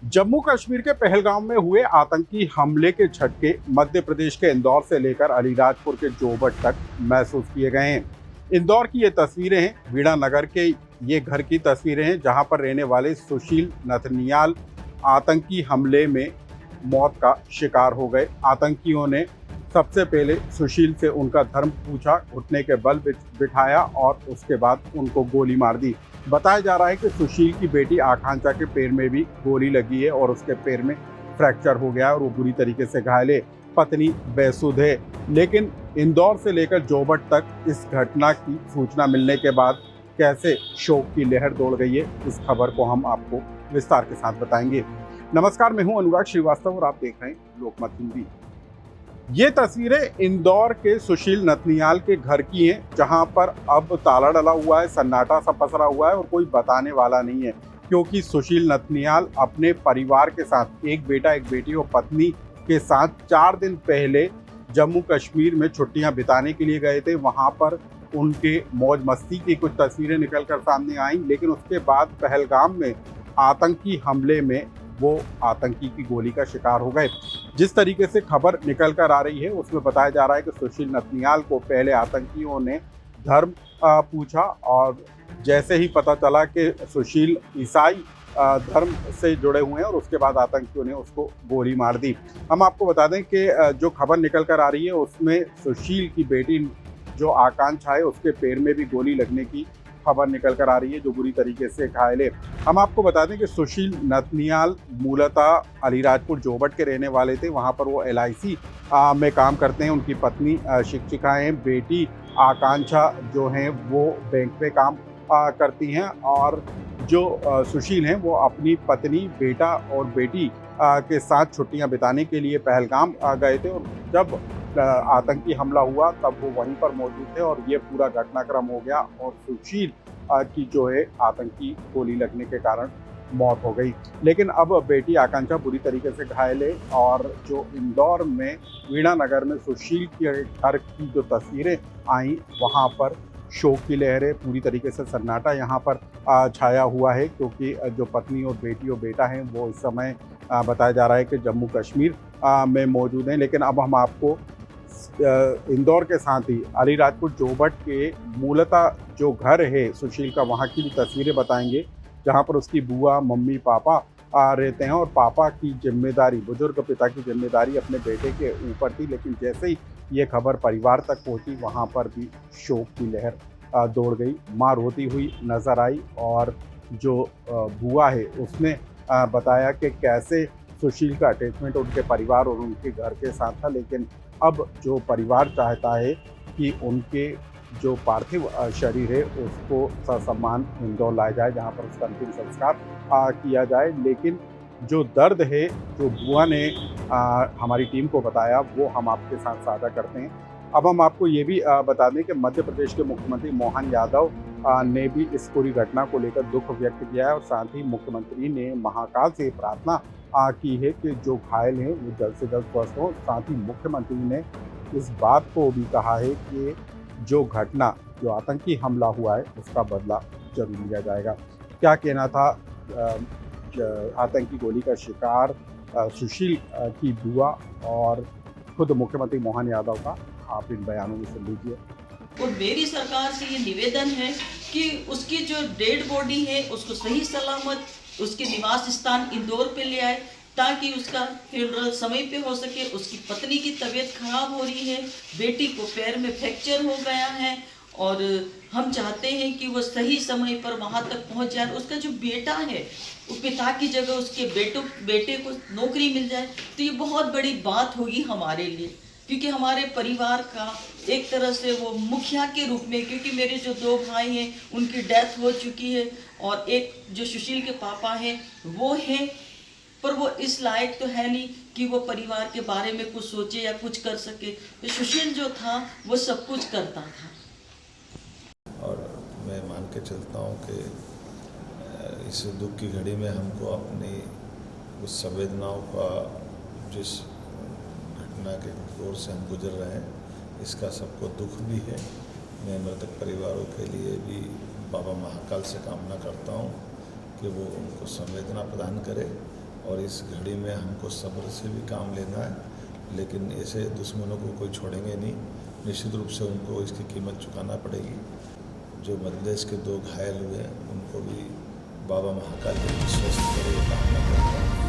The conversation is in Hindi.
जम्मू कश्मीर के पहलगाम में हुए आतंकी हमले के झटके मध्य प्रदेश के इंदौर से लेकर अलीराजपुर के जोबट तक महसूस किए गए हैं। इंदौर की ये तस्वीरें हैं, वीणा नगर के ये घर की तस्वीरें हैं जहां पर रहने वाले सुशील नथनियाल आतंकी हमले में मौत का शिकार हो गए। आतंकियों ने सबसे पहले सुशील से उनका धर्म पूछा, घुटने के बल बिठाया और उसके बाद उनको गोली मार दी। बताया जा रहा है कि सुशील की बेटी आकांक्षा के पैर में भी गोली लगी है और उसके पैर में फ्रैक्चर हो गया और वो बुरी तरीके से घायल है। पत्नी बेसुध है। लेकिन इंदौर से लेकर जोबट तक इस घटना की सूचना मिलने के बाद कैसे शोक की लहर दौड़ गई है, इस खबर को हम आपको विस्तार के साथ बताएंगे। नमस्कार, मैं हूं अनुराग श्रीवास्तव और आप देख रहे हैं लोकमत हिंदी। ये तस्वीरें इंदौर के सुशील नथनियाल के घर की हैं, जहां पर अब ताला डला हुआ है, सन्नाटा सा पसरा हुआ है और कोई बताने वाला नहीं है, क्योंकि सुशील नथनियाल अपने परिवार के साथ, एक बेटा एक बेटी और पत्नी के साथ 4 दिन पहले जम्मू कश्मीर में छुट्टियां बिताने के लिए गए थे। वहां पर उनके मौज मस्ती की कुछ तस्वीरें निकल कर सामने आईं, लेकिन उसके बाद पहलगाम में आतंकी हमले में वो आतंकी की गोली का शिकार हो गए। जिस तरीके से खबर निकल कर आ रही है उसमें बताया जा रहा है कि सुशील नथनियाल को पहले आतंकियों ने धर्म पूछा और जैसे ही पता चला कि सुशील ईसाई धर्म से जुड़े हुए हैं और उसके बाद आतंकियों ने उसको गोली मार दी। हम आपको बता दें कि जो खबर निकल कर आ रही है उसमें सुशील की बेटी जो आकांक्षा है उसके पैर में भी गोली लगने की खबर निकल कर आ रही है, जो बुरी तरीके से घायल है। हम आपको बता दें कि सुशील नथनियाल मूलतः अलीराजपुर जोबट के रहने वाले थे। वहां पर वो LIC में काम करते हैं। उनकी पत्नी शिक्षिका हैं, बेटी आकांक्षा जो हैं वो बैंक में काम करती हैं और जो सुशील हैं वो अपनी पत्नी, बेटा और बेटी के साथ छुट्टियां बिताने के लिए पहलगाम गए थे और जब आतंकी हमला हुआ तब वो वहीं पर मौजूद थे और ये पूरा घटनाक्रम हो गया और सुशील की जो है आतंकी गोली लगने के कारण मौत हो गई। लेकिन अब बेटी आकांक्षा बुरी तरीके से घायल है और जो इंदौर में वीणा नगर में सुशील के घर की जो तस्वीरें आई वहाँ पर शोक की लहरें, पूरी तरीके से सन्नाटा यहाँ पर छाया हुआ है, क्योंकि जो पत्नी और बेटी और बेटा हैं वो इस समय बताया जा रहा है कि जम्मू कश्मीर में मौजूद हैं। लेकिन अब हम आपको इंदौर के साथ ही अलीराजपुर जोबट के मूलतः जो घर है सुशील का, वहाँ की भी तस्वीरें बताएंगे, जहाँ पर उसकी बुआ, मम्मी, पापा रहते हैं और पापा की जिम्मेदारी, बुजुर्ग पिता की जिम्मेदारी अपने बेटे के ऊपर थी। लेकिन जैसे ही ये खबर परिवार तक पहुँची वहाँ पर भी शोक की लहर दौड़ गई। माँ रोती हुई नज़र आई और जो बुआ है उसने बताया कि कैसे सुशील का अटैचमेंट उनके परिवार और उनके घर के साथ था। लेकिन अब जो परिवार चाहता है कि उनके जो पार्थिव शरीर है उसको ससम्मान इंदौर लाया जाए, जहां पर उसका अंतिम संस्कार किया जाए। लेकिन जो दर्द है जो बुआ ने हमारी टीम को बताया वो हम आपके साथ साझा करते हैं। अब हम आपको ये भी बता दें कि मध्य प्रदेश के मुख्यमंत्री मोहन यादव ने भी इस पूरी घटना को लेकर दुख व्यक्त किया है और साथ ही मुख्यमंत्री ने महाकाल से प्रार्थना की है कि जो घायल हैं वो जल्द से जल्द स्वस्थ हों। साथ ही मुख्यमंत्री ने इस बात को भी कहा है कि जो घटना, जो आतंकी हमला हुआ है उसका बदला जरूर लिया जाएगा। क्या कहना था आतंकी गोली का शिकार सुशील की बुआ और खुद मुख्यमंत्री मोहन यादव का, आप इन बयानों में सुन लीजिए। और मेरी सरकार से ये निवेदन है कि उसकी जो डेड बॉडी है उसको सही सलामत उसके निवास स्थान इंदौर पे ले आए, ताकि उसका फ्यूनरल समय पे हो सके। उसकी पत्नी की तबीयत खराब हो रही है, बेटी को पैर में फ्रैक्चर हो गया है और हम चाहते हैं कि वो सही समय पर वहाँ तक पहुँच जाए। उसका जो बेटा है वो पिता की जगह उसके बेटे को नौकरी मिल जाए तो ये बहुत बड़ी बात होगी हमारे लिए, क्योंकि हमारे परिवार का एक तरह से वो मुखिया के रूप में, क्योंकि मेरे जो 2 भाई हैं उनकी डेथ हो चुकी है और एक जो सुशील के पापा हैं वो हैं, पर वो इस लायक तो है नहीं कि वो परिवार के बारे में कुछ सोचे या कुछ कर सके। तो सुशील जो था वो सब कुछ करता था। और मैं मान के चलता हूँ कि इस दुख की घड़ी में हमको अपनी उस संवेदनाओं का, जिस घटना के दौर से हम गुजर रहे हैं, इसका सबको दुख भी है। मैं मृतक परिवारों के लिए भी बाबा महाकाल से कामना करता हूँ कि वो उनको संवेदना प्रदान करे और इस घड़ी में हमको सब्र से भी काम लेना है, लेकिन ऐसे दुश्मनों को कोई छोड़ेंगे नहीं। निश्चित रूप से उनको इसकी कीमत चुकाना पड़ेगी। जो मध्यप्रदेश के 2 घायल हुए हैं उनको भी बाबा महाकाल के स्वस्थ करे, कामना करता हूँ।